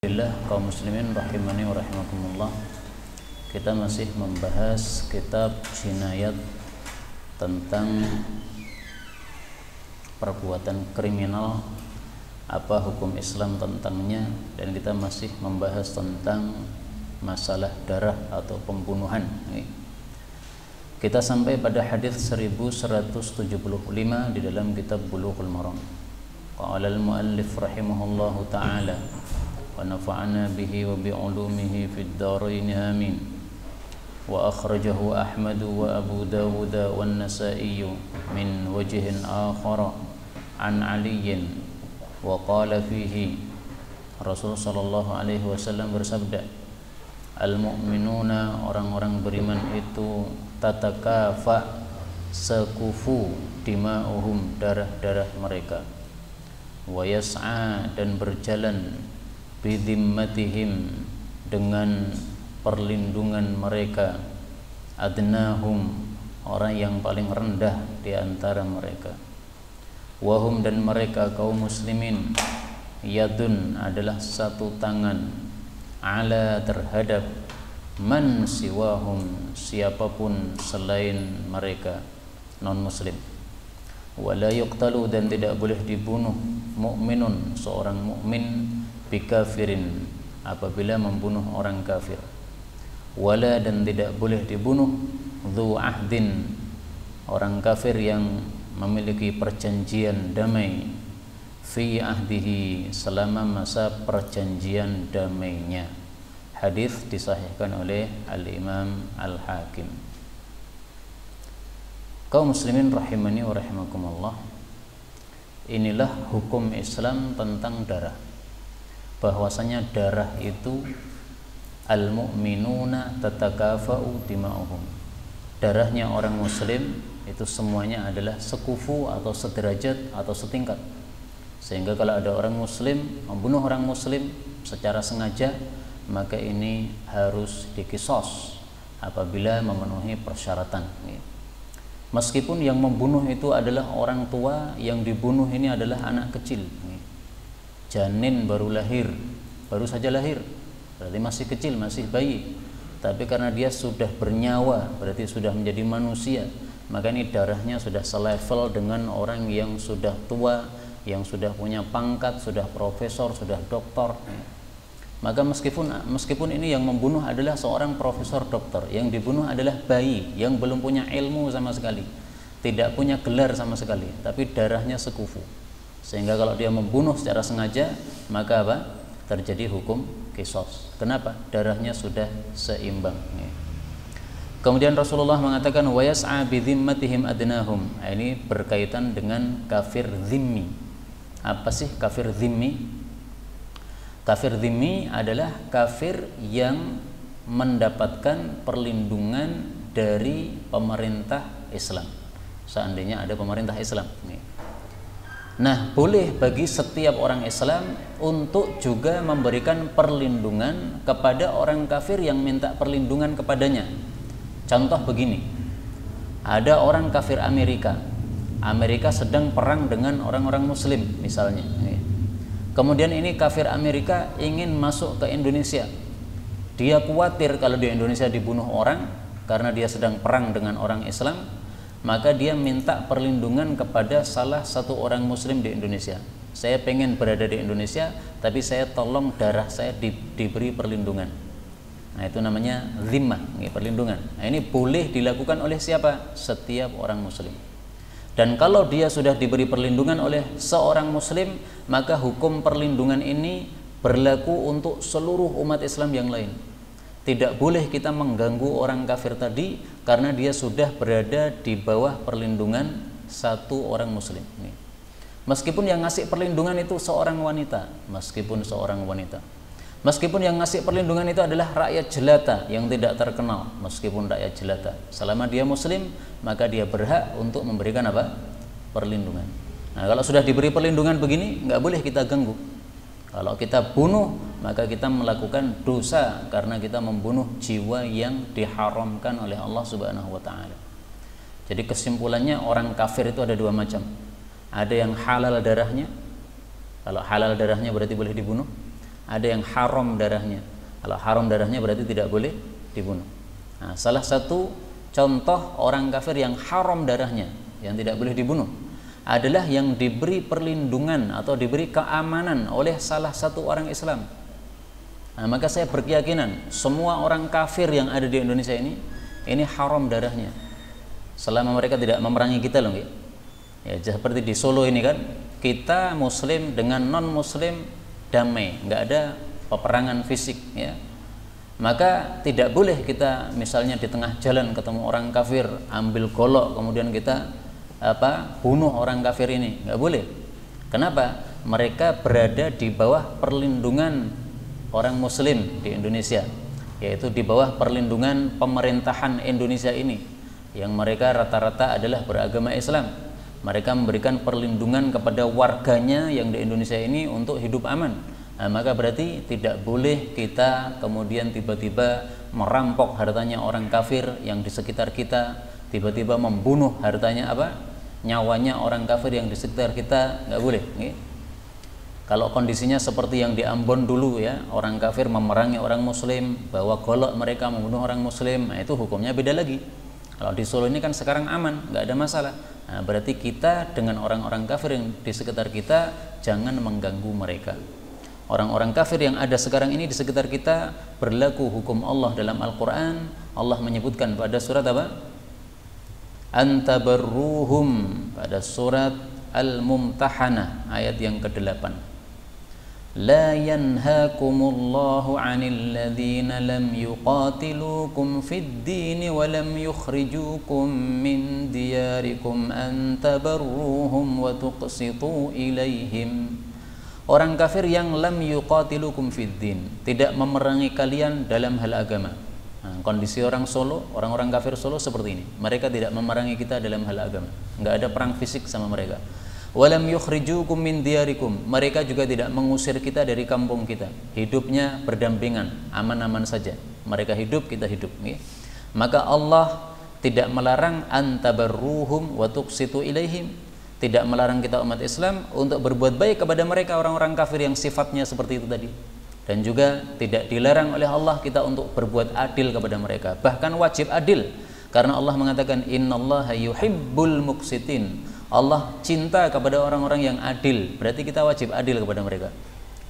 Alhamdulillah, kaum muslimin rahimani wa rahimakumullah. Kita masih membahas kitab Jinayat tentang perbuatan kriminal, apa hukum Islam tentangnya, dan kita masih membahas tentang masalah darah atau pembunuhan. Kita sampai pada hadis 1175 di dalam kitab Bulughul Maram. Qala al-muallif rahimahullahu ta'ala wa nafa'ana bihi wa bi'ulumihi fid dharain amin. Wa akhrajahu Ahmad wa Abu Dawud wa an-Nasa'i min wajhin akhar an Ali wa qala fihi Rasul sallallahu alaihi wasallam bersabda, al-mu'minuna, orang-orang beriman itu tatakafa, sekufu dima'uhum, darah-darah mereka, wa yas'a, dan berjalan, bidhimmatihim, dengan perlindungan mereka, adnahum, orang yang paling rendah di antara mereka, wahum, dan mereka kaum muslimin, yadun, adalah satu tangan, ala, terhadap, man siwahum, siapapun selain mereka non muslim, wala yuqtalu, dan tidak boleh dibunuh, mukminun, seorang mukmin, bikafirin, apabila membunuh orang kafir, wala, dan tidak boleh dibunuh, dzu ahdin, orang kafir yang memiliki perjanjian damai, fi ahdihi, selama masa perjanjian damainya. Hadis disahihkan oleh Al-Imam Al-Hakim. Kaum muslimin rahimani wa rahimakumullah, inilah hukum Islam tentang darah. Bahwasanya darah itu al-mu'minuna tatakafa'u dima'uhum, darahnya orang muslim itu semuanya adalah sekufu atau sederajat atau setingkat. Sehingga kalau ada orang muslim membunuh orang muslim secara sengaja, maka ini harus dikisos apabila memenuhi persyaratan. Meskipun yang membunuh itu adalah orang tua, yang dibunuh ini adalah anak kecil, janin baru lahir, baru saja lahir, berarti masih kecil, masih bayi. Tapi karena dia sudah bernyawa, berarti sudah menjadi manusia, maka ini darahnya sudah selevel dengan orang yang sudah tua, yang sudah punya pangkat, sudah profesor, sudah doktor. Maka meskipun ini yang membunuh adalah seorang profesor doktor, yang dibunuh adalah bayi yang belum punya ilmu sama sekali, tidak punya gelar sama sekali, tapi darahnya sekufu. Sehingga kalau dia membunuh secara sengaja, maka apa? Terjadi hukum qisas. Kenapa? Darahnya sudah seimbang. Kemudian Rasulullah mengatakan wa yas'a bi dhimmatihim adnahum. Ini berkaitan dengan kafir dhimmi. Apa sih kafir dhimmi? Kafir dhimmi adalah kafir yang mendapatkan perlindungan dari pemerintah Islam, seandainya ada pemerintah Islam. Nah, boleh bagi setiap orang Islam untuk juga memberikan perlindungan kepada orang kafir yang minta perlindungan kepadanya. Contoh begini, ada orang kafir Amerika sedang perang dengan orang-orang muslim misalnya. Kemudian ini kafir Amerika ingin masuk ke Indonesia. Dia khawatir kalau di Indonesia dibunuh orang karena dia sedang perang dengan orang Islam, maka dia minta perlindungan kepada salah satu orang muslim di Indonesia. Saya pengen berada di Indonesia, tapi saya tolong darah saya diberi perlindungan. Nah, itu namanya zimmah, perlindungan. Nah, ini boleh dilakukan oleh siapa? Setiap orang muslim. Dan kalau dia sudah diberi perlindungan oleh seorang muslim, maka hukum perlindungan ini berlaku untuk seluruh umat Islam yang lain. Tidak boleh kita mengganggu orang kafir tadi karena dia sudah berada di bawah perlindungan satu orang muslim. Meskipun yang ngasih perlindungan itu seorang wanita, meskipun yang ngasih perlindungan itu adalah rakyat jelata yang tidak terkenal, meskipun rakyat jelata, selama dia muslim, maka dia berhak untuk memberikan apa? Perlindungan. Nah, kalau sudah diberi perlindungan begini, nggak boleh kita ganggu. Kalau kita bunuh, maka kita melakukan dosa karena kita membunuh jiwa yang diharamkan oleh Allah Subhanahu wa taala. Jadi kesimpulannya, orang kafir itu ada dua macam. Ada yang halal darahnya. Kalau halal darahnya berarti boleh dibunuh. ada yang haram darahnya. Kalau haram darahnya berarti tidak boleh dibunuh. Nah, salah satu contoh orang kafir yang haram darahnya, yang tidak boleh dibunuh, adalah yang diberi perlindungan atau diberi keamanan oleh salah satu orang Islam. Nah, maka saya berkeyakinan semua orang kafir yang ada di Indonesia ini haram darahnya, selama mereka tidak memerangi kita loh. Ya, seperti di Solo ini kan, kita Muslim dengan non Muslim damai, nggak ada peperangan fisik, ya. Maka tidak boleh kita misalnya di tengah jalan ketemu orang kafir, ambil golok kemudian kita bunuh orang kafir ini, nggak boleh. Kenapa? Mereka berada di bawah perlindungan orang Muslim di Indonesia, yaitu di bawah perlindungan pemerintahan Indonesia ini, yang mereka rata-rata adalah beragama Islam. Mereka memberikan perlindungan kepada warganya yang di Indonesia ini untuk hidup aman. Nah, maka berarti tidak boleh kita kemudian tiba-tiba merampok hartanya orang kafir yang di sekitar kita, tiba-tiba membunuh hartanya nyawanya orang kafir yang di sekitar kita, nggak boleh. Kalau kondisinya seperti yang di Ambon dulu, ya, orang kafir memerangi orang Muslim, bawa golok mereka membunuh orang Muslim, nah itu hukumnya beda lagi. Kalau di Solo ini kan sekarang aman, nggak ada masalah. Nah, berarti kita dengan orang-orang kafir yang di sekitar kita jangan mengganggu mereka. Orang-orang kafir yang ada sekarang ini di sekitar kita berlaku hukum Allah dalam Al-Quran. Allah menyebutkan pada surat Antabarruhum, pada surat Al-Mumtahanah ayat yang ke-8. La yanhaakumullahu 'anil ladzina lam yuqatilukum fid din wa lam yukhrijukum min diyarikum an tabarruhum wa tuqsitu ilaihim. Orang kafir yang lam yuqatilukum fid din, tidak memerangi kalian dalam hal agama. Nah, kondisi orang-orang kafir Solo seperti ini. Mereka tidak memerangi kita dalam hal agama. Enggak ada perang fisik sama mereka. Walam yukhrijukum min diyarikum, mereka juga tidak mengusir kita dari kampung kita. Hidupnya berdampingan, aman-aman saja. Mereka hidup, kita hidup. Maka Allah tidak melarang antabarruhum wa tuqsitu ilaihim, tidak melarang kita umat Islam untuk berbuat baik kepada mereka orang-orang kafir yang sifatnya seperti itu tadi. Dan juga tidak dilarang oleh Allah kita untuk berbuat adil kepada mereka. Bahkan wajib adil, karena Allah mengatakan innallaha yuhibbul muqsitin. Allah cinta kepada orang-orang yang adil, berarti kita wajib adil kepada mereka.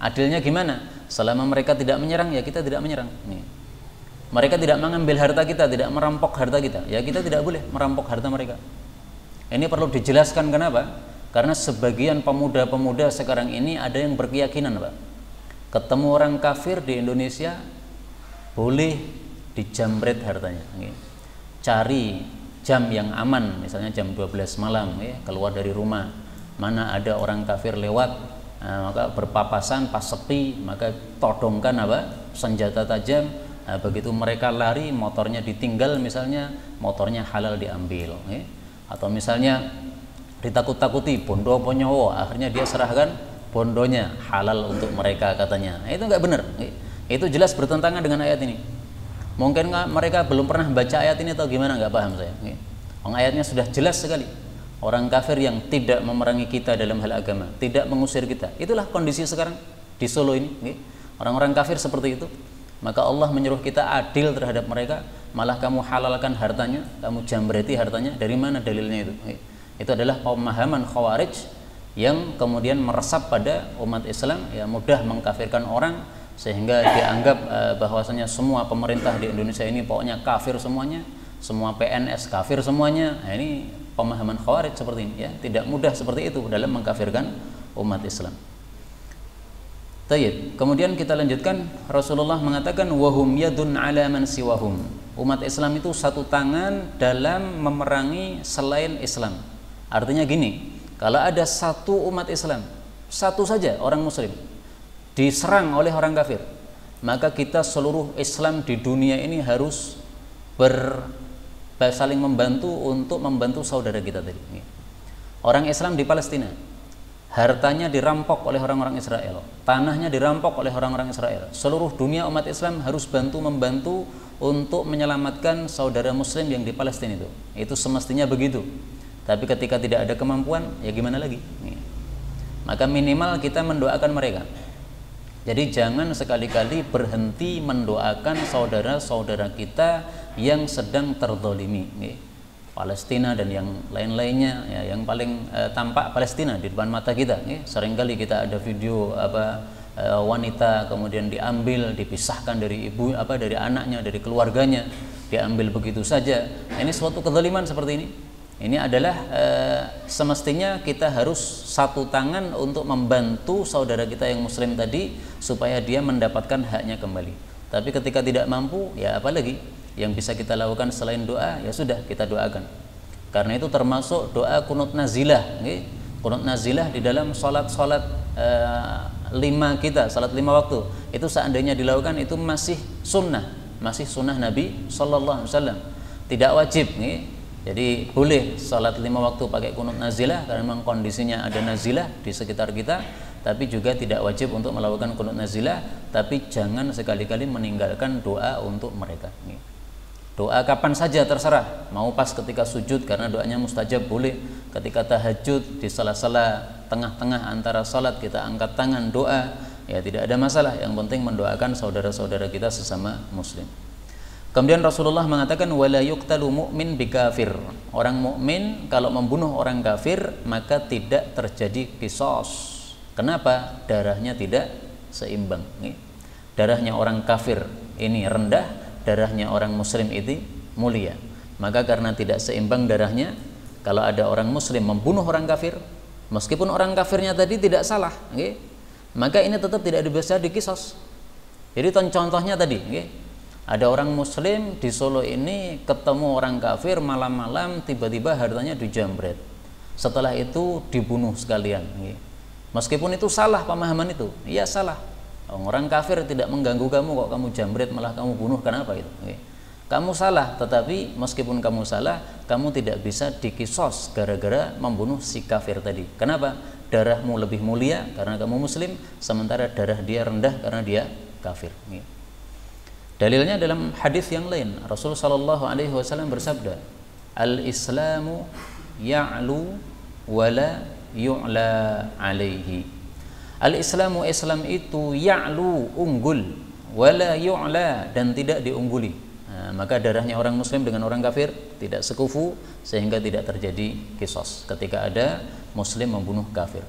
Adilnya gimana? Selama mereka tidak menyerang, ya kita tidak menyerang. Mereka tidak mengambil harta kita, tidak merampok harta kita, ya kita tidak boleh merampok harta mereka. Ini perlu dijelaskan. Kenapa? Karena sebagian pemuda-pemuda sekarang ini ada yang berkeyakinan, Pak, ketemu orang kafir di Indonesia boleh dijamret hartanya. Cari jam yang aman, misalnya jam 12 malam, keluar dari rumah, mana ada orang kafir lewat, maka berpapasan pas sepi, maka todongkan senjata tajam. Begitu mereka lari, motornya ditinggal, misalnya motornya halal diambil. Atau misalnya ditakut-takuti bondo apa nyawa, akhirnya dia serahkan bondonya, halal untuk mereka katanya. Itu nggak benar. Itu jelas bertentangan dengan ayat ini. Mungkin mereka belum pernah baca ayat ini atau gimana, nggak paham saya. Ayatnya sudah jelas sekali. Orang kafir yang tidak memerangi kita dalam hal agama, tidak mengusir kita. Itulah kondisi sekarang di Solo ini. Orang-orang kafir seperti itu. Maka Allah menyuruh kita adil terhadap mereka, malah kamu halalkan hartanya, kamu jambreti hartanya. Dari mana dalilnya itu? Itu adalah pemahaman Khawarij yang kemudian meresap pada umat Islam, ya, mudah mengkafirkan orang sehingga dianggap bahwasanya semua pemerintah di Indonesia ini pokoknya kafir semuanya, semua PNS kafir semuanya. Nah, ini pemahaman Khawarij seperti ini, ya. Tidak mudah seperti itu dalam mengkafirkan umat Islam. Tayyib. Kemudian kita lanjutkan, Rasulullah mengatakan wahum yadun ala man siwahum. Umat Islam itu satu tangan dalam memerangi selain Islam. Artinya gini, kalau ada satu umat Islam, satu saja orang muslim diserang oleh orang kafir, maka kita seluruh Islam di dunia ini harus saling membantu untuk membantu saudara kita tadi. Orang Islam di Palestina, hartanya dirampok oleh orang-orang Israel, tanahnya dirampok oleh orang-orang Israel. Seluruh dunia umat Islam harus membantu untuk menyelamatkan saudara muslim yang di Palestina itu. Itu semestinya begitu. Tapi ketika tidak ada kemampuan, ya gimana lagi? Maka minimal kita mendoakan mereka. Jadi jangan sekali-kali berhenti mendoakan saudara-saudara kita yang sedang terzalimi, Palestina dan yang lain-lainnya, ya, yang paling tampak Palestina di depan mata kita. Seringkali kita ada video wanita kemudian diambil, dipisahkan dari dari anaknya, dari keluarganya, diambil begitu saja. Ini suatu kezaliman seperti ini. Ini adalah semestinya kita harus satu tangan untuk membantu saudara kita yang muslim tadi supaya dia mendapatkan haknya kembali. Tapi ketika tidak mampu, ya apalagi yang bisa kita lakukan selain doa, ya sudah kita doakan. Karena itu termasuk doa kunut nazilah. Kunut nazilah di dalam salat-salat 5 kita, salat 5 waktu. Itu seandainya dilakukan itu masih sunnah Nabi sallallahu alaihi wasallam. Tidak wajib, Jadi boleh salat 5 waktu pakai kunut nazilah karena memang kondisinya ada nazilah di sekitar kita, tapi juga tidak wajib untuk melakukan kunut nazilah, tapi jangan sekali-kali meninggalkan doa untuk mereka. Doa kapan saja terserah, mau pas ketika sujud karena doanya mustajab boleh, ketika tahajud di sela-sela tengah-tengah antara salat kita angkat tangan doa, ya tidak ada masalah, yang penting mendoakan saudara-saudara kita sesama muslim. Kemudian Rasulullah mengatakan wala yuqtalu mu'min bikafir. Orang mukmin kalau membunuh orang kafir maka tidak terjadi qisas. Kenapa? Darahnya tidak seimbang. Darahnya orang kafir ini rendah, darahnya orang muslim itu mulia. Maka karena tidak seimbang darahnya, kalau ada orang muslim membunuh orang kafir, meskipun orang kafirnya tadi tidak salah, maka ini tetap tidak bisa diqisas. Jadi contohnya tadi, ada orang muslim di Solo ini ketemu orang kafir malam-malam, tiba-tiba hartanya dijambret. Setelah itu dibunuh sekalian. Meskipun itu salah pemahaman itu, iya salah. Orang kafir tidak mengganggu kamu kok kamu jambret malah kamu bunuh, kenapa itu? Kamu salah, tetapi meskipun kamu salah, kamu tidak bisa dikisos gara-gara membunuh si kafir tadi. Kenapa? Darahmu lebih mulia karena kamu muslim, sementara darah dia rendah karena dia kafir. Dalilnya dalam hadis yang lain, Rasul sallallahu alaihi wasallam bersabda, "Al-Islamu ya'lu wa la yu'la alaihi." Al-Islamu, Islam itu ya'lu, unggul, wa la yu'la, dan tidak diungguli. Maka darahnya orang muslim dengan orang kafir tidak sekufu sehingga tidak terjadi qisas ketika ada muslim membunuh kafir.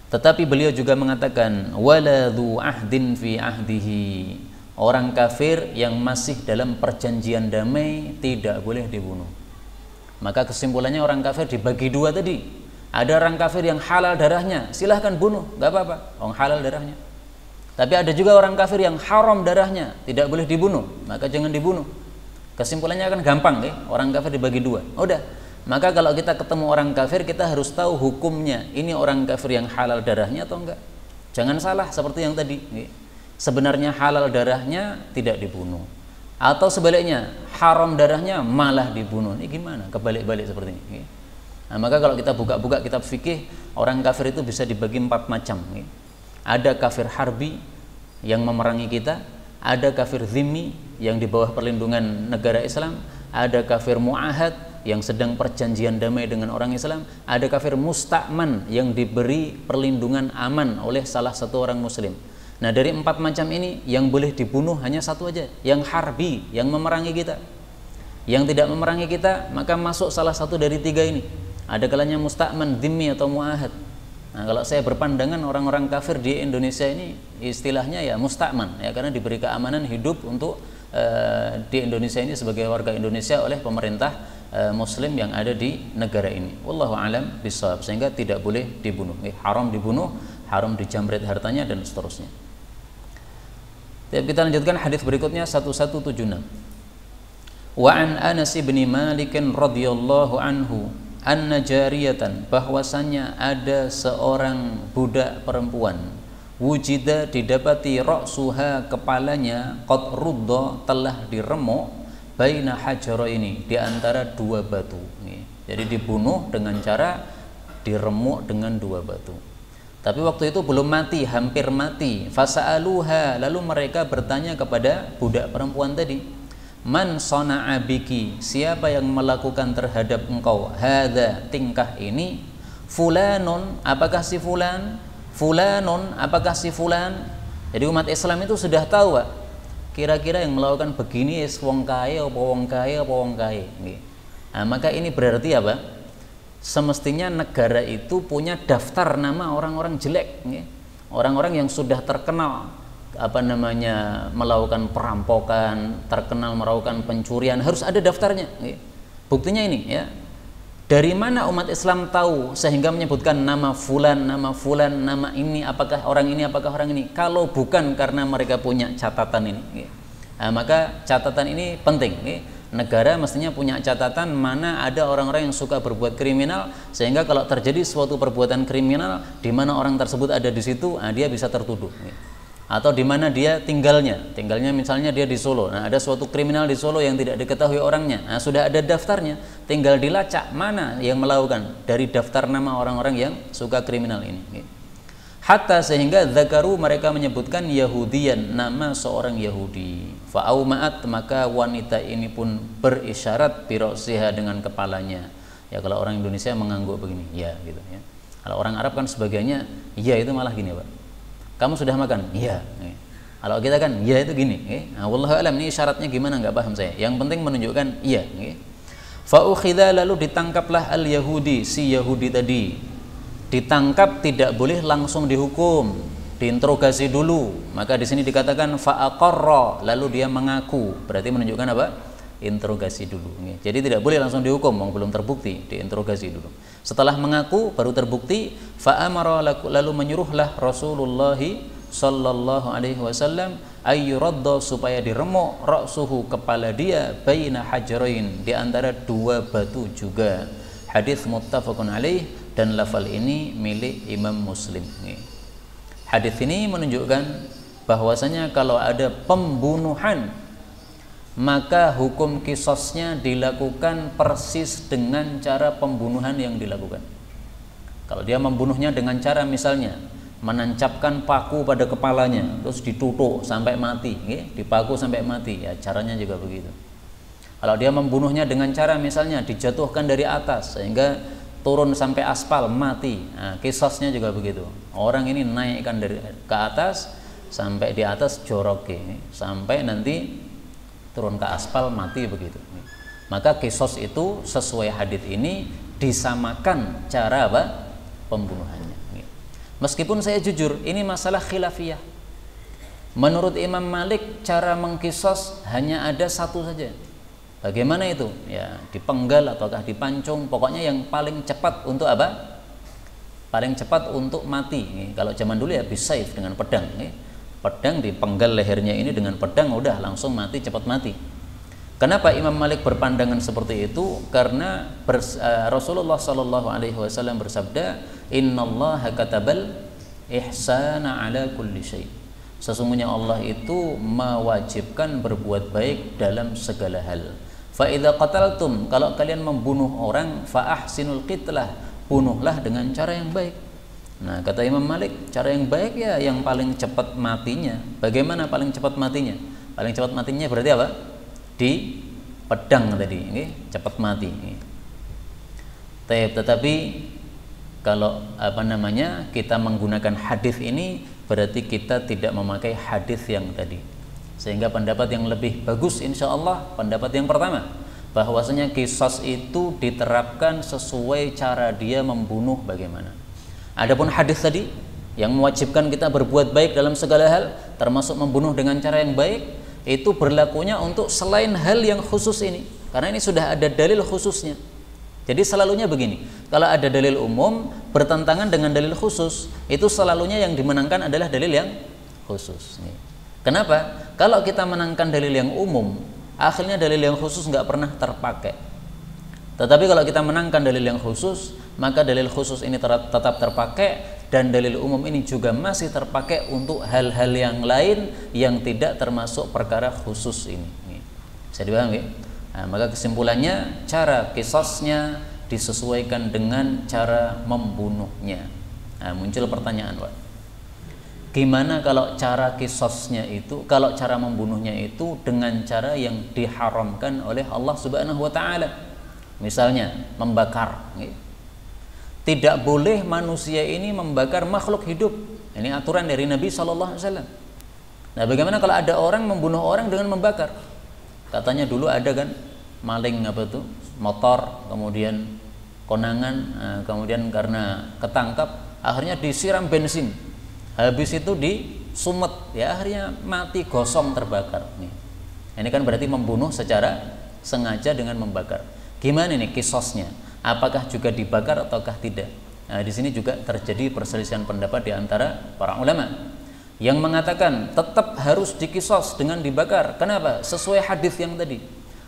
Tetapi beliau juga mengatakan wala dzu ahdin fi ahdihi. Orang kafir yang masih dalam perjanjian damai tidak boleh dibunuh. Maka kesimpulannya orang kafir dibagi dua tadi. Ada orang kafir yang halal darahnya, silahkan bunuh, gak apa-apa, orang halal darahnya. Tapi ada juga orang kafir yang haram darahnya, tidak boleh dibunuh, maka jangan dibunuh. Kesimpulannya akan gampang, orang kafir dibagi dua. Udah, maka kalau kita ketemu orang kafir, kita harus tahu hukumnya. Ini orang kafir yang halal darahnya atau enggak. Jangan salah seperti yang tadi. Sebenarnya halal darahnya tidak dibunuh, atau sebaliknya haram darahnya malah dibunuh. Ini gimana? Kebalik-balik seperti ini. Nah, maka kalau kita buka-buka kitab fikih, orang kafir itu bisa dibagi 4 macam. Ada kafir harbi yang memerangi kita, ada kafir zimmi yang di bawah perlindungan negara Islam, ada kafir mu'ahad yang sedang perjanjian damai dengan orang Islam, ada kafir musta'man yang diberi perlindungan aman oleh salah satu orang muslim. Nah, dari 4 macam ini yang boleh dibunuh hanya satu aja, yang harbi, yang memerangi kita. Yang tidak memerangi kita maka masuk salah satu dari 3 ini. Ada kalanya musta'man, dhimmi atau mu'ahad. Nah, kalau saya berpandangan orang-orang kafir di Indonesia ini istilahnya ya musta'man, ya, karena diberi keamanan hidup untuk di Indonesia ini sebagai warga Indonesia oleh pemerintah muslim yang ada di negara ini. Wallahu alam bishawab, sehingga tidak boleh dibunuh. Haram dibunuh, haram dijamret hartanya dan seterusnya. Kita lanjutkan hadis berikutnya 1176. Wa an Anas bin Malik radhiyallahu anhu anna jariyatan, bahwasannya ada seorang budak perempuan, wujida didapati ra'suha, kepalanya, qad rudda telah diremuk, baina hajaraini, di antara 2 batu. Jadi dibunuh dengan cara diremuk dengan 2 batu. Tapi waktu itu belum mati, hampir mati. Fasa'aluha, lalu mereka bertanya kepada budak perempuan tadi, man sana'a biki, siapa yang melakukan terhadap engkau hadza, tingkah ini, fulanun, apakah si fulan, fulanun, apakah si fulan. Jadi umat Islam itu sudah tahu, Pak, kira-kira yang melakukan begini wong kaya apa wong kaya apa wong kaya. Nah, maka ini berarti apa? Semestinya negara itu punya daftar nama orang-orang jelek, orang-orang yang sudah terkenal melakukan perampokan, terkenal melakukan pencurian, harus ada daftarnya. Buktinya ini ya. Dari mana umat Islam tahu sehingga menyebutkan nama fulan, nama ini, apakah orang ini, apakah orang ini? Kalau bukan karena mereka punya catatan ini, nah, maka catatan ini penting. Negara mestinya punya catatan mana ada orang-orang yang suka berbuat kriminal, sehingga kalau terjadi suatu perbuatan kriminal di mana orang tersebut ada di situ, nah, dia bisa tertuduh. Atau di mana dia tinggalnya misalnya dia di Solo, nah ada suatu kriminal di Solo yang tidak diketahui orangnya, nah sudah ada daftarnya, tinggal dilacak mana yang melakukan dari daftar nama orang-orang yang suka kriminal ini. Hatta sehingga zakaru mereka menyebutkan Yahudian, nama seorang Yahudi. Fa'aumaat maka wanita ini pun berisyarat birosiha dengan kepalanya. Ya kalau orang Indonesia mengangguk begini, ya gitu ya. Kalau orang Arab kan sebagainya, ya itu malah gini, Pak. Kamu sudah makan? Iya. Kalau kita kan, ya itu gini. Nah, wallahu alam, ini syaratnya gimana nggak paham saya. Yang penting menunjukkan iya. Fa'ukhidha lalu ditangkaplah al-Yahudi, si Yahudi tadi. Ditangkap tidak boleh langsung dihukum, diinterogasi dulu. Maka di sini dikatakan fa'aqarra, lalu dia mengaku. Berarti menunjukkan apa? Interogasi dulu. Jadi tidak boleh langsung dihukum, belum terbukti, diinterogasi dulu. Setelah mengaku baru terbukti, fa'amara lalu menyuruhlah Rasulullah sallallahu alaihi wasallam ayyuradda supaya diremuk ra'suhu kepala dia baina hajarain di antara dua batu juga. Hadis muttafaqun alaih dan lafal ini milik Imam Muslim. Hadis ini menunjukkan bahwasanya kalau ada pembunuhan maka hukum qisasnya dilakukan persis dengan cara pembunuhan yang dilakukan. Kalau dia membunuhnya dengan cara misalnya menancapkan paku pada kepalanya terus ditutuk sampai mati, dipaku sampai mati, ya caranya juga begitu. Kalau dia membunuhnya dengan cara misalnya dijatuhkan dari atas sehingga turun sampai aspal mati, nah, qisasnya juga begitu. Orang ini naikkan dari ke atas sampai di atas jorok sampai nanti turun ke aspal mati begitu. Maka qisas itu sesuai hadits ini disamakan cara apa? Pembunuhannya. Meskipun saya jujur ini masalah khilafiyah. Menurut Imam Malik cara mengqisas hanya ada satu saja. Bagaimana itu? Ya dipenggal ataukah dipancung, pokoknya yang paling cepat untuk apa? Paling cepat untuk mati. Kalau zaman dulu ya bisaif dengan pedang. Pedang dipenggal lehernya ini dengan pedang udah langsung mati, cepat mati. Kenapa Imam Malik berpandangan seperti itu? Karena Rasulullah Shallallahu Alaihi Wasallam bersabda, Innallaha katabal ihsana ala kulli syai. Sesungguhnya Allah itu mewajibkan berbuat baik dalam segala hal. Fa idza qataltum, kalau kalian membunuh orang, fa ahsinul qitlah, bunuhlah dengan cara yang baik. Nah, kata Imam Malik, cara yang baik ya yang paling cepat matinya. Bagaimana paling cepat matinya? Paling cepat matinya berarti apa? Di pedang tadi, cepat mati. Tetapi kalau kita menggunakan hadis ini berarti kita tidak memakai hadis yang tadi. Sehingga pendapat yang lebih bagus insya Allah pendapat yang pertama, bahwasanya qisas itu diterapkan sesuai cara dia membunuh bagaimana. Adapun hadis tadi yang mewajibkan kita berbuat baik dalam segala hal, termasuk membunuh dengan cara yang baik, itu berlakunya untuk selain hal yang khusus ini, karena ini sudah ada dalil khususnya. Jadi selalunya begini, kalau ada dalil umum bertentangan dengan dalil khusus, itu selalunya yang dimenangkan adalah dalil yang khusus. Kenapa? Kalau kita menangkan dalil yang umum, akhirnya dalil yang khusus nggak pernah terpakai. Tetapi kalau kita menangkan dalil yang khusus, maka dalil khusus ini tetap terpakai dan dalil umum ini juga masih terpakai untuk hal-hal yang lain yang tidak termasuk perkara khusus ini. Bisa dipahami? Nah, maka kesimpulannya cara qisasnya disesuaikan dengan cara membunuhnya. Nah, muncul pertanyaan, Pak. Gimana kalau cara qisasnya itu, kalau cara membunuhnya itu dengan cara yang diharamkan oleh Allah Subhanahu wa taala? Misalnya membakar. Tidak boleh manusia ini membakar makhluk hidup. Ini aturan dari Nabi SAW. Nah, bagaimana kalau ada orang membunuh orang dengan membakar? Katanya dulu ada kan maling apa tuh motor, kemudian konangan, kemudian karena ketangkap akhirnya disiram bensin, habis itu disumet, ya akhirnya mati gosong terbakar. Nih, ini kan berarti membunuh secara sengaja dengan membakar. Gimana nih kisosnya? Apakah juga dibakar ataukah tidak? Nah, di sini juga terjadi perselisihan pendapat di antara para ulama. Yang mengatakan tetap harus dikisos dengan dibakar. Kenapa? Sesuai hadis yang tadi.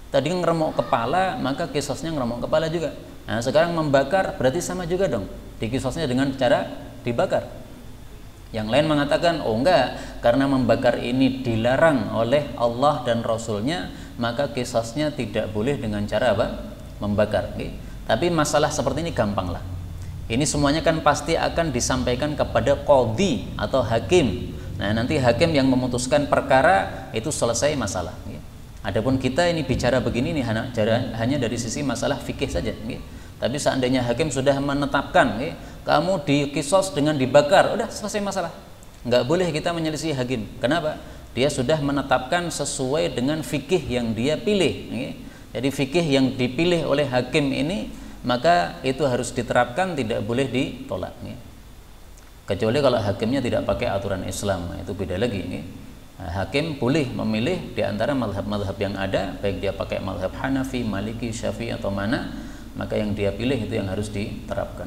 Tadi ngeremuk kepala, maka kisosnya ngeremuk kepala juga. Nah, sekarang membakar berarti sama juga dong. Dikisosnya dengan cara dibakar. Yang lain mengatakan, oh enggak, karena membakar ini dilarang oleh Allah dan Rasulnya, maka kisosnya tidak boleh dengan cara apa? Membakar. Oke. Tapi masalah seperti ini gampang lah. Ini semuanya kan pasti akan disampaikan kepada qadhi atau hakim. Nah, nanti hakim yang memutuskan perkara itu selesai masalah. Adapun kita ini bicara begini nih hanya dari sisi masalah fikih saja. Tapi seandainya hakim sudah menetapkan, kamu dikisos dengan dibakar, udah selesai masalah. Nggak boleh kita menyelisih hakim. Kenapa? Dia sudah menetapkan sesuai dengan fikih yang dia pilih. Jadi fikih yang dipilih oleh hakim ini, maka itu harus diterapkan, tidak boleh ditolak. Kecuali kalau hakimnya tidak pakai aturan Islam, itu beda lagi. Hakim boleh memilih di antara mazhab-mazhab yang ada, baik dia pakai mazhab Hanafi, Maliki, Syafi'i atau mana, maka yang dia pilih itu yang harus diterapkan.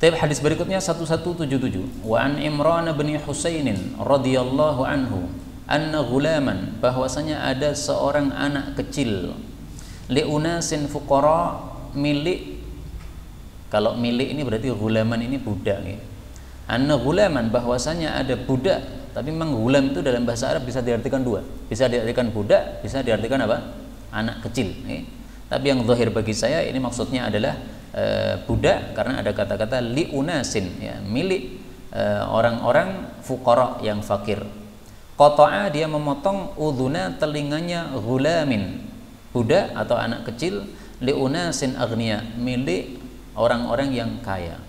Tapi hadis berikutnya 1177, wa an Imran bin Husainin radhiyallahu anhu anna ghulaman, bahwasanya ada seorang anak kecil li unasin fuqara, milik. Kalau milik ini berarti gulaman ini budak ya. Anna gulaman, bahwasanya ada budak, tapi memang gulam itu dalam bahasa Arab bisa diartikan dua. Bisa diartikan budak, bisa diartikan apa? Anak kecil ya. Tapi yang zahir bagi saya ini maksudnya adalah budak, karena ada kata-kata li unasin ya, milik orang-orang fuqara yang fakir. Qata'a, dia memotong udhuna, telinganya gulamin, budak atau anak kecil, li unasin aghniya, milik orang-orang yang kaya.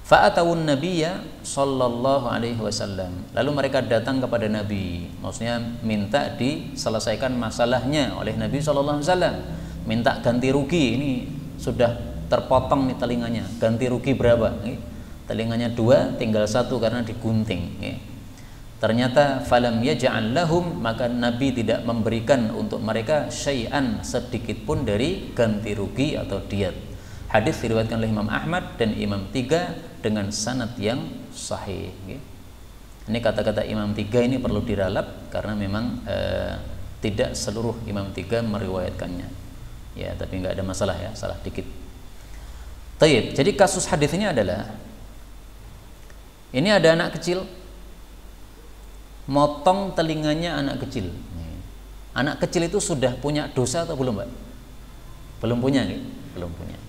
Fa'atawun nabiyya sallallahu alaihi wasallam, lalu mereka datang kepada Nabi, maksudnya minta diselesaikan masalahnya oleh Nabi sallallahu alaihi wasallam, minta ganti rugi, ini sudah terpotong nih telinganya, ganti rugi berapa? Telinganya 2, tinggal 1 karena digunting. Ternyata falam yaj'al lahum, maka Nabi tidak memberikan untuk mereka syai'an, sedikit pun dari ganti rugi atau diat. Hadis diriwayatkan oleh Imam Ahmad dan Imam 3 dengan sanad yang sahih. Ini kata-kata Imam 3 ini perlu diralap karena memang tidak seluruh Imam 3 meriwayatkannya. Ya, tapi nggak ada masalah ya, salah dikit. Taib. Jadi kasus hadis ini adalah, ini ada anak kecil, motong telinganya anak kecil. Anak kecil itu sudah punya dosa atau belum, Pak? Belum punya, belum punya.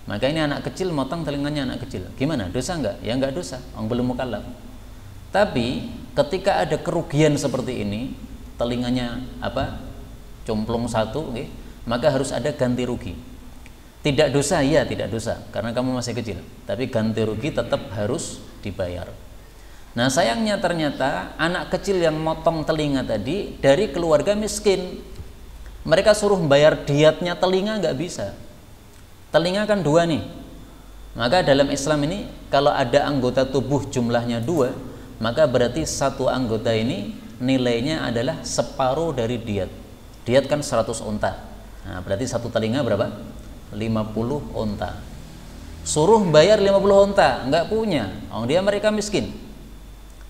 Maka ini anak kecil motong telinganya anak kecil. Gimana? Dosa enggak? Ya enggak dosa, orang belum mukallaf. Tapi ketika ada kerugian seperti ini, telinganya complong 1, maka harus ada ganti rugi. Tidak dosa, ya tidak dosa, karena kamu masih kecil. Tapi ganti rugi tetap harus dibayar. Nah, sayangnya ternyata anak kecil yang motong telinga tadi dari keluarga miskin. Mereka suruh bayar diatnya telinga nggak bisa. Telinga kan 2 nih. Maka dalam Islam ini kalau ada anggota tubuh jumlahnya 2, maka berarti satu anggota ini nilainya adalah separuh dari diat. Diat kan 100 unta. Nah, berarti satu telinga berapa? 50 unta. Suruh bayar 50 unta, nggak punya. Dia mereka miskin.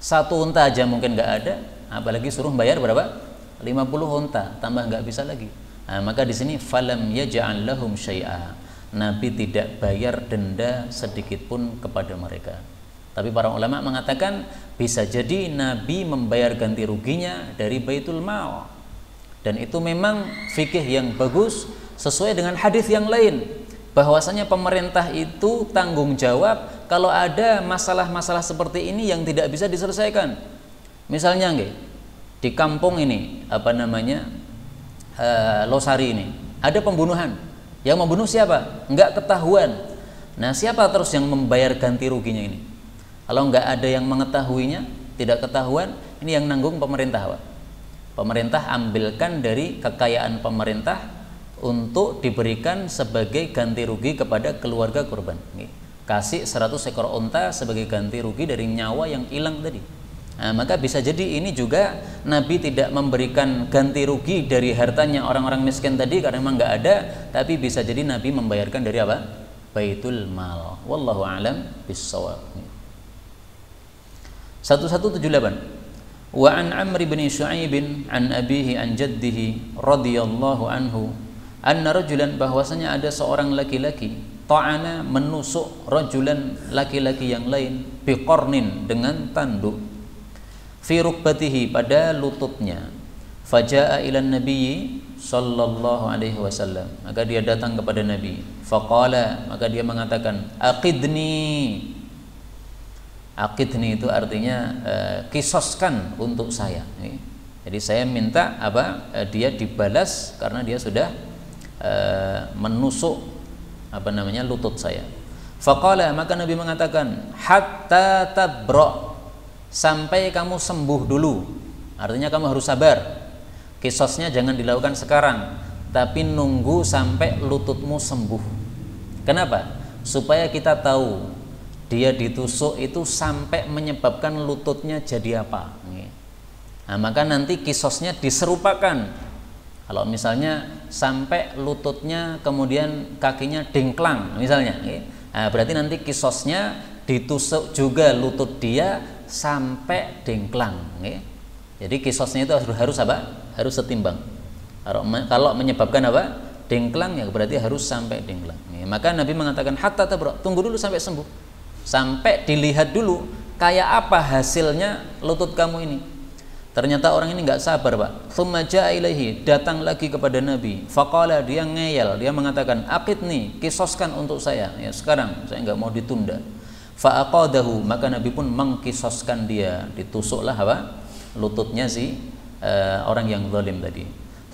1 unta aja mungkin nggak ada, apalagi suruh bayar berapa? 50 unta, tambah nggak bisa lagi. Nah, maka di sini falam yaj'al lahum syai'a. Nabi tidak bayar denda sedikit pun kepada mereka. Tapi para ulama mengatakan bisa jadi Nabi membayar ganti ruginya dari Baitul Mal. Dan itu memang fikih yang bagus sesuai dengan hadis yang lain, bahwasanya pemerintah itu tanggung jawab kalau ada masalah-masalah seperti ini yang tidak bisa diselesaikan. Misalnya di kampung ini Losari ini ada pembunuhan. Yang membunuh siapa? Enggak ketahuan. Nah, siapa terus yang membayar ganti ruginya ini? Kalau enggak ada yang mengetahuinya, tidak ketahuan, ini yang nanggung pemerintah, Pak. Pemerintah ambilkan dari kekayaan pemerintah untuk diberikan sebagai ganti rugi kepada keluarga korban. Kasih 100 ekor unta sebagai ganti rugi dari nyawa yang hilang tadi. Nah, maka bisa jadi ini juga Nabi tidak memberikan ganti rugi dari hartanya orang-orang miskin tadi karena memang nggak ada, tapi bisa jadi Nabi membayarkan dari apa? Baitul mal. Wallahu a'lam bissawab. 1178. Wa an Amr bin Syu'aib an abihi an jaddihi radhiyallahu anhu anna rajulan, bahwasanya ada seorang laki-laki ta'ana menusuk rajulan laki-laki yang lain biqarnin dengan tanduk fi rukbatihi pada lututnya. Faja'a ilan nabiyyi sallallahu alaihi wasallam, maka dia datang kepada Nabi. Faqala, maka dia mengatakan aqidni. Aqidni itu artinya kisoskan untuk saya. Jadi saya minta apa? Dia dibalas karena dia sudah menusuk lutut saya. Faqala, maka Nabi mengatakan hatta tabra, sampai kamu sembuh dulu. Artinya kamu harus sabar. Kisosnya jangan dilakukan sekarang, tapi nunggu sampai lututmu sembuh. Kenapa? Supaya kita tahu dia ditusuk itu sampai menyebabkan lututnya jadi apa. Nah, maka nanti kisosnya diserupakan. Kalau misalnya sampai lututnya kemudian kakinya dengklang misalnya, nah, berarti nanti kisosnya ditusuk juga lutut dia sampai dengklang. Jadi kisosnya itu harus apa? Harus setimbang. Kalau menyebabkan apa? Dengklang, ya berarti harus sampai dengklang. Maka Nabi mengatakan hatta tabra, tunggu dulu sampai sembuh, sampai dilihat dulu kayak apa hasilnya lutut kamu ini. Ternyata orang ini nggak sabar, Pak. Tsumma jaa ilaihi, datang lagi kepada Nabi. Faqala, dia ngeyel, dia mengatakan aqidni, kisoskan untuk saya ya sekarang, saya nggak mau ditunda. Fa aqadahu, maka Nabi pun mengkisoskan dia, ditusuklah apa? Lututnya si orang yang zalim tadi.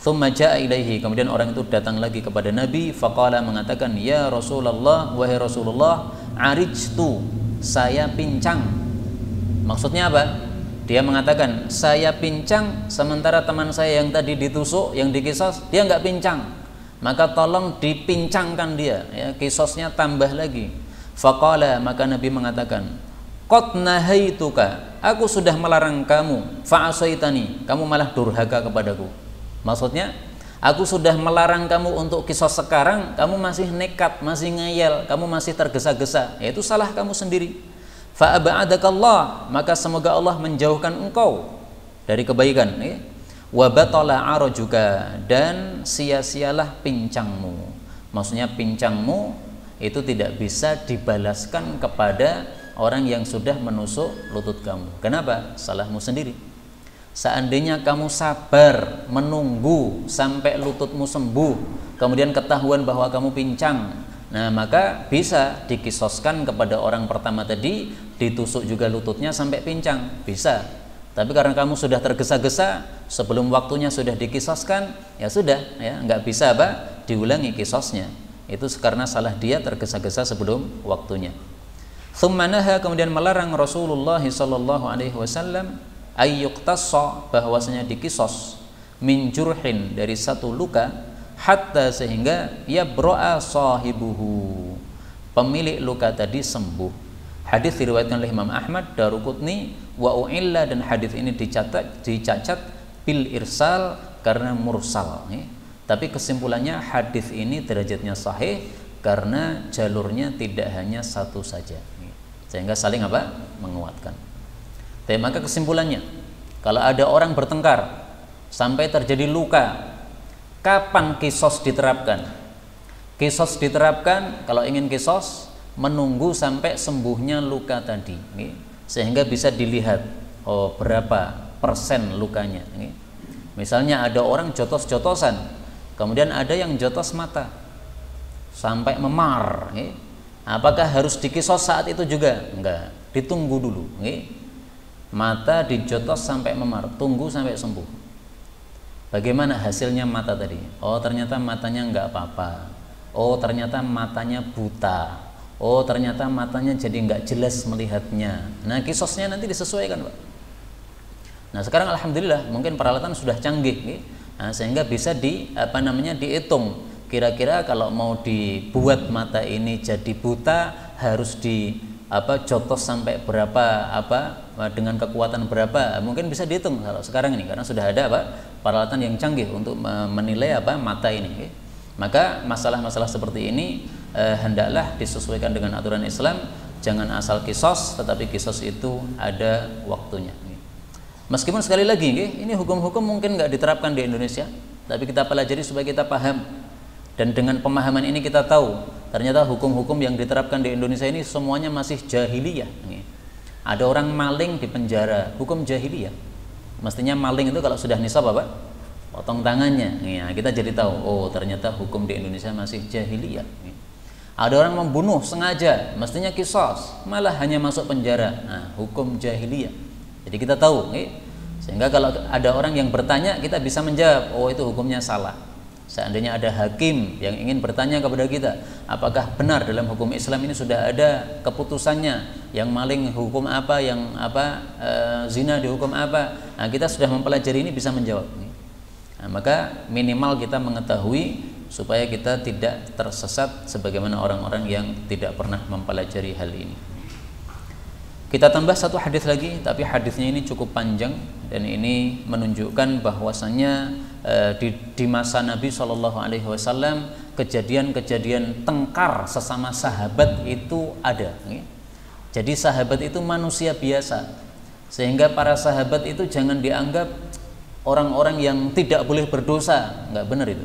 Tsumma jaa ilaihi, kemudian orang itu datang lagi kepada Nabi. Faqala, mengatakan, ya Rasulullah, wahai Rasulullah, arijtu, saya pincang. Maksudnya apa? Dia mengatakan, saya pincang sementara teman saya yang tadi ditusuk, yang dikisos, dia nggak pincang. Maka tolong dipincangkan dia, ya, kisosnya tambah lagi. Faqala, maka Nabi mengatakan, qad nahaituka, aku sudah melarang kamu, fa'asaitani, kamu malah durhaka kepadaku. Maksudnya, aku sudah melarang kamu untuk kisos sekarang, kamu masih nekat, masih ngeyel, kamu masih tergesa-gesa, yaitu salah kamu sendiri. Fa'aba'adakallah, maka semoga Allah menjauhkan engkau dari kebaikan. Wa batala arajuka, dan sia-sialah pincangmu. Maksudnya pincangmu itu tidak bisa dibalaskan kepada orang yang sudah menusuk lutut kamu. Kenapa? Salahmu sendiri. Seandainya kamu sabar menunggu sampai lututmu sembuh, kemudian ketahuan bahwa kamu pincang, nah maka bisa dikisoskan kepada orang pertama tadi, ditusuk juga lututnya sampai pincang, bisa. Tapi karena kamu sudah tergesa-gesa, sebelum waktunya sudah dikisoskan, ya sudah, ya nggak bisa apa diulangi kisosnya. Itu karena salah dia, tergesa-gesa sebelum waktunya. Tsumma naha, kemudian melarang Rasulullah sallallahu alaihi wasallam ayyuqtassa, bahwasanya dikisos, min jurhin, dari satu luka, hatta, sehingga yabro'a sahibuhu, pemilik luka tadi sembuh. Hadis diriwayatkan oleh Imam Ahmad, Daruqutni, wa u'illa, dan hadis ini dicacat bil irsal karena mursal. Tapi kesimpulannya hadis ini derajatnya sahih karena jalurnya tidak hanya satu saja, sehingga saling apa? Menguatkan. Tapi maka kesimpulannya, kalau ada orang bertengkar sampai terjadi luka, kapan kisos diterapkan? Kisos diterapkan kalau ingin kisos, menunggu sampai sembuhnya luka tadi, sehingga bisa dilihat berapa persen lukanya. Misalnya ada orang jotos-jotosan, kemudian ada yang jotos mata sampai memar, apakah harus dikisos saat itu juga? Enggak, ditunggu dulu. Mata dijotos sampai memar, tunggu sampai sembuh. Bagaimana hasilnya mata tadi? Oh, ternyata matanya enggak apa-apa. Oh, ternyata matanya buta. Oh, ternyata matanya jadi enggak jelas melihatnya. Nah, kisosnya nanti disesuaikan, Pak. Nah sekarang alhamdulillah mungkin peralatan sudah canggih, nah, sehingga bisa dihitung kira-kira kalau mau dibuat mata ini jadi buta harus jotos sampai berapa, dengan kekuatan berapa, mungkin bisa dihitung kalau sekarang ini karena sudah ada peralatan yang canggih untuk menilai mata ini. Maka masalah-masalah seperti ini hendaklah disesuaikan dengan aturan Islam, jangan asal kisos, tetapi kisos itu ada waktunya. Meskipun sekali lagi ini hukum-hukum mungkin nggak diterapkan di Indonesia, tapi kita pelajari supaya kita paham, dan dengan pemahaman ini kita tahu ternyata hukum-hukum yang diterapkan di Indonesia ini semuanya masih jahiliyah. Ada orang maling di penjara, hukum jahiliyah. Mestinya maling itu kalau sudah nisab potong tangannya. Kita jadi tahu, oh ternyata hukum di Indonesia masih jahiliyah. Ada orang membunuh sengaja, mestinya kisos, malah hanya masuk penjara. Nah, hukum jahiliyah. Jadi kita tahu, sehingga kalau ada orang yang bertanya, kita bisa menjawab, oh itu hukumnya salah. Seandainya ada hakim yang ingin bertanya kepada kita, apakah benar dalam hukum Islam ini sudah ada keputusannya, yang maling hukum apa, yang zina dihukum apa, nah kita sudah mempelajari ini bisa menjawab. Nah, maka minimal kita mengetahui supaya kita tidak tersesat sebagaimana orang-orang yang tidak pernah mempelajari hal ini. Kita tambah satu hadis lagi, tapi hadisnya ini cukup panjang dan ini menunjukkan bahwasannya di masa Nabi SAW kejadian-kejadian tengkar sesama sahabat itu ada. Jadi sahabat itu manusia biasa, sehingga para sahabat itu jangan dianggap orang-orang yang tidak boleh berdosa, nggak benar itu.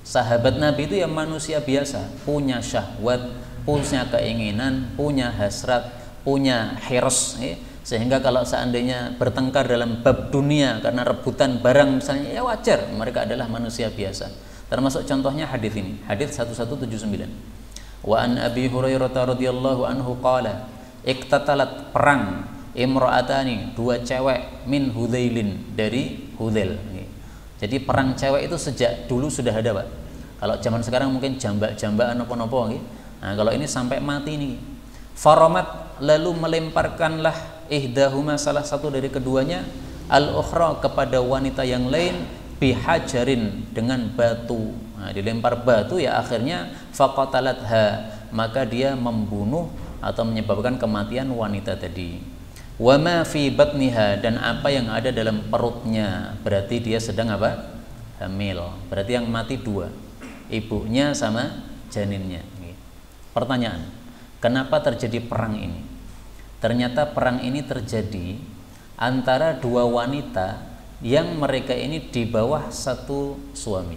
Sahabat Nabi itu yang manusia biasa, punya syahwat, punya keinginan, punya hasrat, punya hirs, sehingga kalau seandainya bertengkar dalam bab dunia karena rebutan barang misalnya, ya wajar, mereka adalah manusia biasa. Termasuk contohnya hadis ini, hadis 1179. Wa an Abi Hurairah radhiyallahu anhu qala iktatalat perang imra'atani, dua cewek, min Hudzailin, dari Hudzail. Jadi perang cewek itu sejak dulu sudah ada, Pak. Kalau zaman sekarang mungkin jambak-jambakan apa-apa. Nah, kalau ini sampai mati nih. Faromat, lalu melemparkanlah ihdahuma, salah satu dari keduanya, al-ukhra, kepada wanita yang lain, bihajarin, dengan batu. Nah, dilempar batu, ya akhirnya faqatalatha, maka dia membunuh atau menyebabkan kematian wanita tadi. Wa ma fi batniha, dan apa yang ada dalam perutnya, berarti dia sedang hamil. Berarti yang mati dua, ibunya sama janinnya. Pertanyaan, kenapa terjadi perang ini? Ternyata perang ini terjadi antara dua wanita yang mereka ini di bawah satu suami.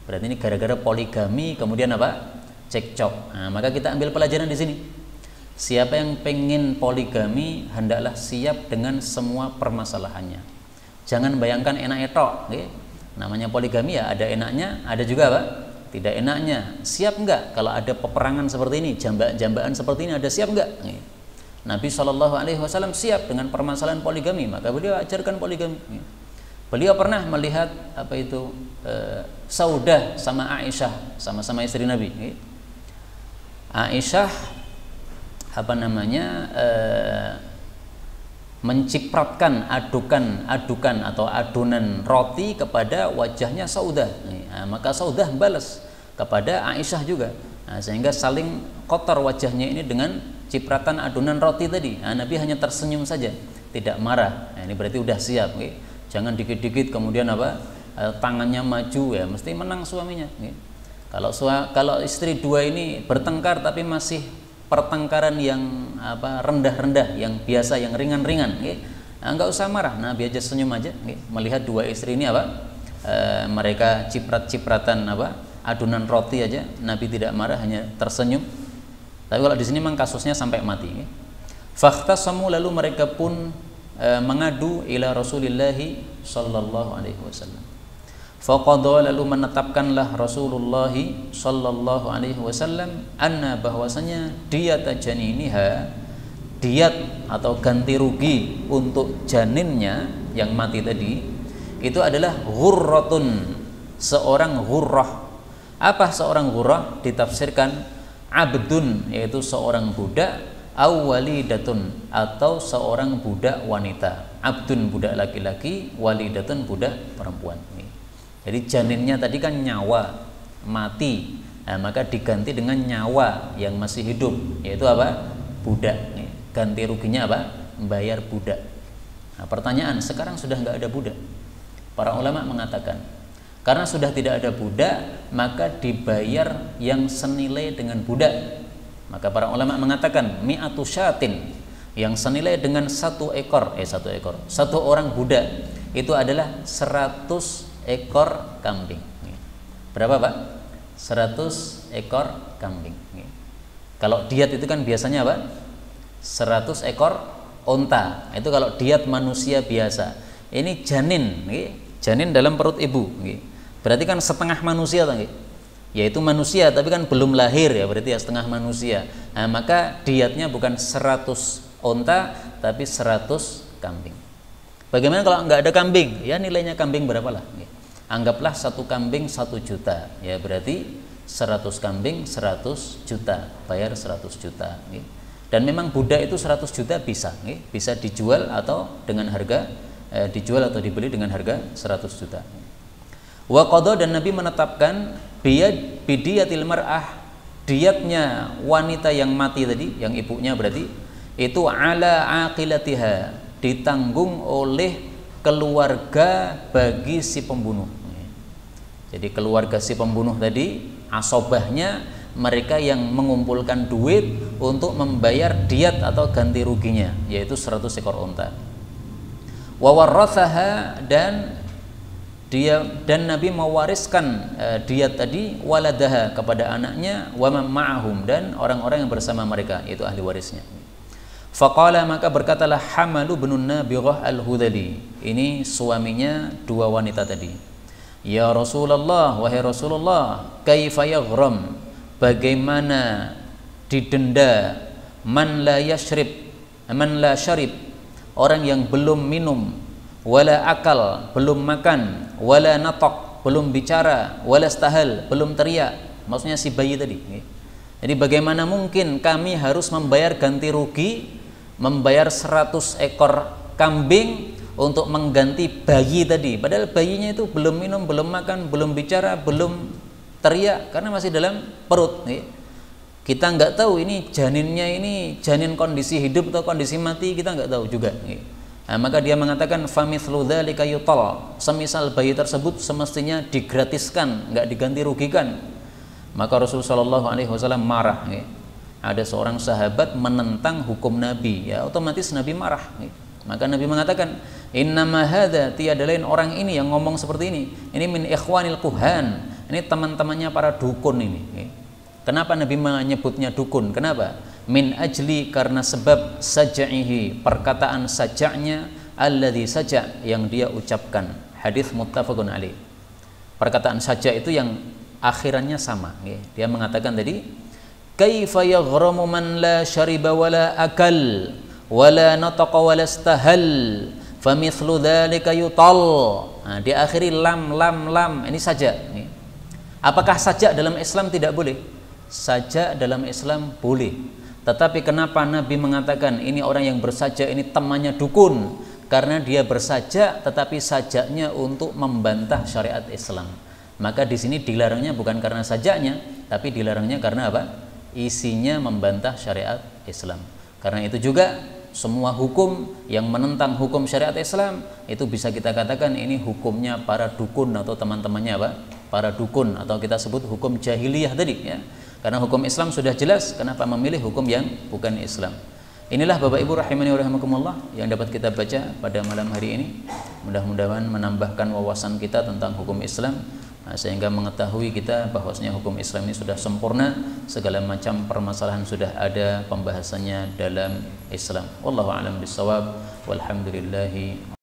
Berarti ini gara-gara poligami, kemudian cekcok. Nah, maka kita ambil pelajaran di sini. Siapa yang pengen poligami hendaklah siap dengan semua permasalahannya. Jangan bayangkan enaknya tok. Namanya poligami ya ada enaknya, ada juga tidak enaknya. Siap enggak kalau ada peperangan seperti ini, jambak-jambakan seperti ini, ada siap enggak? Nabi SAW siap dengan permasalahan poligami, maka beliau ajarkan poligami. Beliau pernah melihat Saudah sama Aisyah, sama-sama istri Nabi. Aisyah mencipratkan adukan atau adonan roti kepada wajahnya Saudah. Maka Saudah balas kepada Aisyah juga. Sehingga saling kotor wajahnya ini dengan cipratan adonan roti tadi. Nabi hanya tersenyum saja, tidak marah. Ini berarti udah siap. Jangan dikit-dikit kemudian tangannya maju, ya mesti menang suaminya. Kalau istri dua ini bertengkar tapi masih pertengkaran yang rendah-rendah, yang biasa, yang ringan-ringan, nggak usah marah. Nabi aja senyum aja, melihat dua istri ini mereka ciprat-cipratan adonan roti aja, Nabi tidak marah, hanya tersenyum. Tapi kalau di sini memang kasusnya sampai mati. Fakhtasamu, lalu mereka pun mengadu ila Rasulillahi sallallahu alaihi wasallam. Faqadha, lalu menetapkanlah Rasulullah sallallahu alaihi wasallam anna, bahwasanya diyat janiniha, diat atau ganti rugi untuk janinnya yang mati tadi, itu adalah ghurratun, seorang ghurrah. Apa seorang ghurrah? Ditafsirkan abdun, yaitu seorang budak, aw walidatun, atau seorang budak wanita. abdun budak laki-laki, walidatun budak perempuan. Jadi janinnya tadi kan nyawa mati, nah, maka diganti dengan nyawa yang masih hidup, yaitu apa? Budak. Ganti ruginya apa? Membayar budak. Nah, pertanyaan, sekarang sudah nggak ada budak. Para ulama mengatakan karena sudah tidak ada budak, maka dibayar yang senilai dengan budak. Maka para ulama mengatakan mi'atu syatin, yang senilai dengan satu orang budak itu adalah 100 ekor kambing. Berapa Pak? 100 ekor kambing. Kalau diat itu kan biasanya apa? 100 ekor onta. Itu kalau diat manusia biasa. Ini janin, janin dalam perut ibu. Berarti kan setengah manusia, yaitu manusia tapi kan belum lahir ya, berarti ya setengah manusia. Nah, maka diatnya bukan 100 onta tapi 100 kambing. Bagaimana kalau nggak ada kambing? Ya nilainya kambing berapa lah? Anggaplah satu kambing 1 juta, ya berarti 100 kambing 100 juta, bayar 100 juta. Dan memang budak itu 100 juta bisa dijual atau dengan harga dijual atau dibeli dengan harga 100 juta. Wa qadha, dan Nabi menetapkan bidiyatil mar'ah, diatnya wanita yang mati tadi, yang ibunya berarti itu ala aqilatiha, ditanggung oleh keluarga bagi si pembunuh. Jadi keluarga si pembunuh tadi, asobahnya, mereka yang mengumpulkan duit untuk membayar diat atau ganti ruginya, yaitu 100 ekor unta. Wa warathaha, dan Nabi mewariskan diat tadi waladaha kepada anaknya, wa ma'ahum, dan orang-orang yang bersama mereka, yaitu ahli warisnya. Faqala, maka berkatalah Hamalu bin Nabirah al-Hudali, ini suaminya dua wanita tadi. Ya Rasulullah, wahai Rasulullah, kaifa yaghram, bagaimana didenda man la syarib, orang yang belum minum, wala akal, belum makan, wala natok, belum bicara, wala stahal, belum teriak, maksudnya si bayi tadi. Jadi bagaimana mungkin kami harus membayar ganti rugi, membayar 100 ekor kambing untuk mengganti bayi tadi, padahal bayinya itu belum minum, belum makan, belum bicara, belum teriak karena masih dalam perut. Kita nggak tahu ini janinnya, ini janin kondisi hidup atau kondisi mati, kita nggak tahu juga. Nah, maka dia mengatakan famithlu dzalika yutal, semisal bayi tersebut semestinya digratiskan, nggak diganti rugikan. Maka Rasulullah SAW marah. Ada seorang sahabat menentang hukum Nabi, ya otomatis Nabi marah. Maka Nabi mengatakan, innama hadza, tiada lain orang ini yang ngomong seperti ini min ikhwanil kuhan, ini teman-temannya para dukun ini. Kenapa Nabi menyebutnya dukun? Kenapa? Min ajli, karena sebab sajaihi, perkataan sajaknya, alladzi sajak, yang dia ucapkan. Hadis muttafaqun alaih. Perkataan sajak itu yang akhirannya sama. Dia mengatakan tadi, kaifa yaghramu man la syariba wala akal wala nataqa wala stahal famithlu dzalika yutal. Nah, diakhiri lam, ini sajak. Apakah sajak dalam Islam tidak boleh? Sajak dalam Islam boleh. Tetapi kenapa Nabi mengatakan ini orang yang bersajak ini temannya dukun? Karena dia bersajak tetapi sajaknya untuk membantah syariat Islam. Maka di sini dilarangnya bukan karena sajaknya, tapi dilarangnya karena apa? Isinya membantah syariat Islam. Karena itu juga semua hukum yang menentang hukum syariat Islam itu bisa kita katakan ini hukumnya para dukun atau teman-temannya apa? Para dukun, atau kita sebut hukum jahiliyah tadi, ya. Karena hukum Islam sudah jelas, kenapa memilih hukum yang bukan Islam? Inilah Bapak Ibu rahimani wa rahimakumullah yang dapat kita baca pada malam hari ini. Mudah-mudahan menambahkan wawasan kita tentang hukum Islam, sehingga mengetahui kita bahwasanya hukum Islam ini sudah sempurna, segala macam permasalahan sudah ada pembahasannya dalam Islam. Wallahu a'lam bishawab. Walhamdulillahi